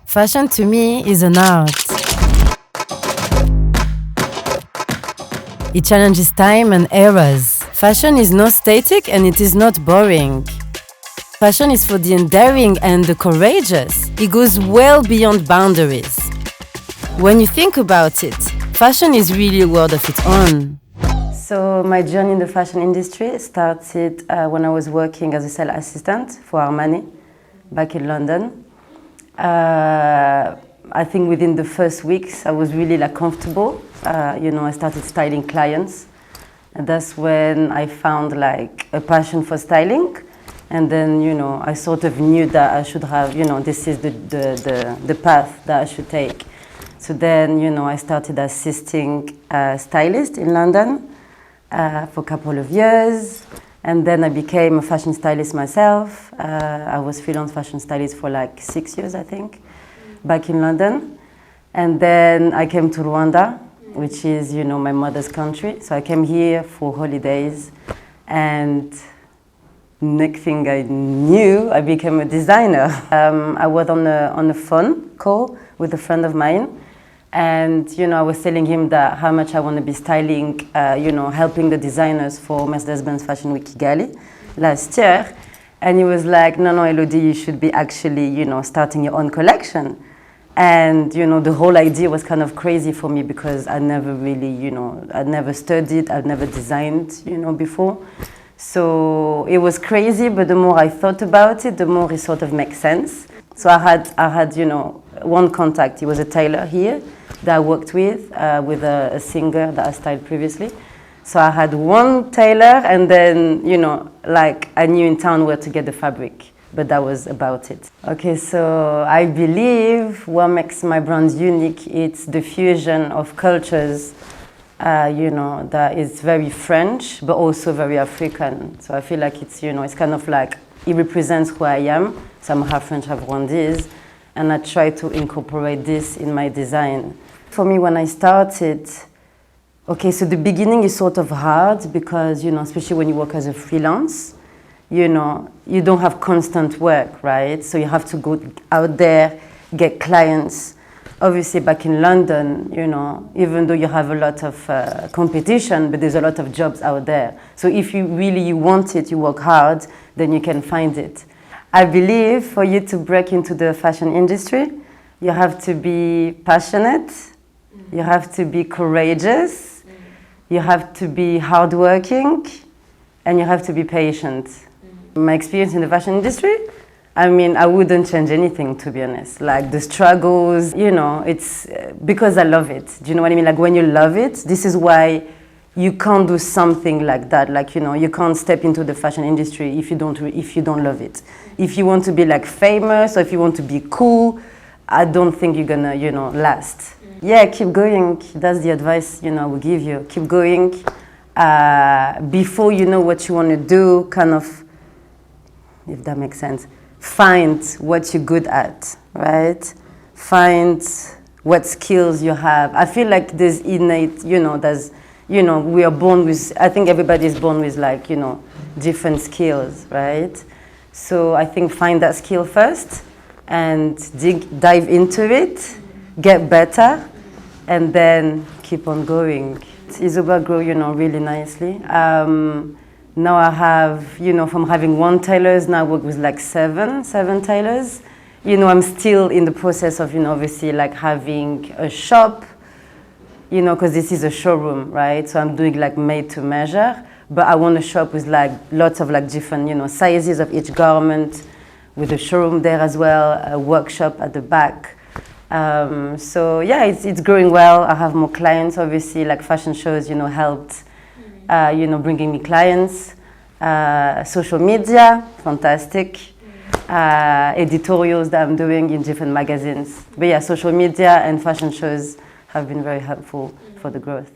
Fashion to me is an art. It challenges time and eras. Fashion is not static and it is not boring. Fashion is for the endearing and the courageous. It goes well beyond boundaries. When you think about it, fashion is really a world of its own. So my journey in the fashion industry started when I was working as a sales assistant for Armani back in London. I think within the first weeks I was really comfortable. I started styling clients, and that's when I found a passion for styling. And then I sort of knew that I should have this is the path that I should take. So then I started assisting stylists in London for a couple of years, and then I became a fashion stylist myself. I was freelance fashion stylist for 6 years, I think, back in London. And then I came to Rwanda, which is my mother's country. So I came here for holidays, and next thing I knew, I became a designer. I was on a phone call with a friend of mine, and I was telling him that how much I want to be styling, helping the designers for Mercedes-Benz Fashion Week Kigali last year. And he was like, no, Elodie, you should be actually, starting your own collection. And the whole idea was kind of crazy for me because I never really, I'd never studied, I'd never designed, before. So it was crazy, but the more I thought about it, the more it sort of makes sense. So I had one contact. He was a tailor here that I worked with a singer that I styled previously. So I had one tailor, and then I knew in town where to get the fabric, but that was about it. Okay, so I believe what makes my brand unique, it's the fusion of cultures. That is very French, but also very African. So I feel like it's, it's kind of it represents who I am. So I'm half French, half Rwandese, and I try to incorporate this in my design. For me, when I started, okay, so the beginning is sort of hard because, especially when you work as a freelance, you don't have constant work, right? So you have to go out there, get clients. Obviously, back in London, even though you have a lot of competition, but there's a lot of jobs out there. So if you really want it, you work hard, then you can find it. I believe for you to break into the fashion industry, you have to be passionate, you have to be courageous, you have to be hardworking, and you have to be patient. My experience in the fashion industry, I wouldn't change anything, to be honest. The struggles, it's because I love it. Do you know what I mean? When you love it, this is why you can't do something like that. You can't step into the fashion industry if you don't love it. If you want to be famous, or if you want to be cool, I don't think you're gonna, last. Yeah, keep going. That's the advice, I would give you. Keep going. Before you know what you want to do, kind of, if that makes sense, find what you're good at, right? Find what skills you have. I feel like there's innate, we are born with, I think everybody is born with different skills, right? So I think find that skill first and dive into it, get better, and then keep on going. IZUBAA grew, really nicely. Now I have, from having one tailor, now I work with seven tailors. I'm still in the process of, obviously having a shop, because this is a showroom, right? So I'm doing made to measure, but I want a shop with lots of different, sizes of each garment, with a showroom there as well, a workshop at the back. So yeah, it's growing well. I have more clients, obviously, fashion shows, helped, bringing me clients. Social media, fantastic. Editorials that I'm doing in different magazines. But yeah, social media and fashion shows have been very helpful for the growth.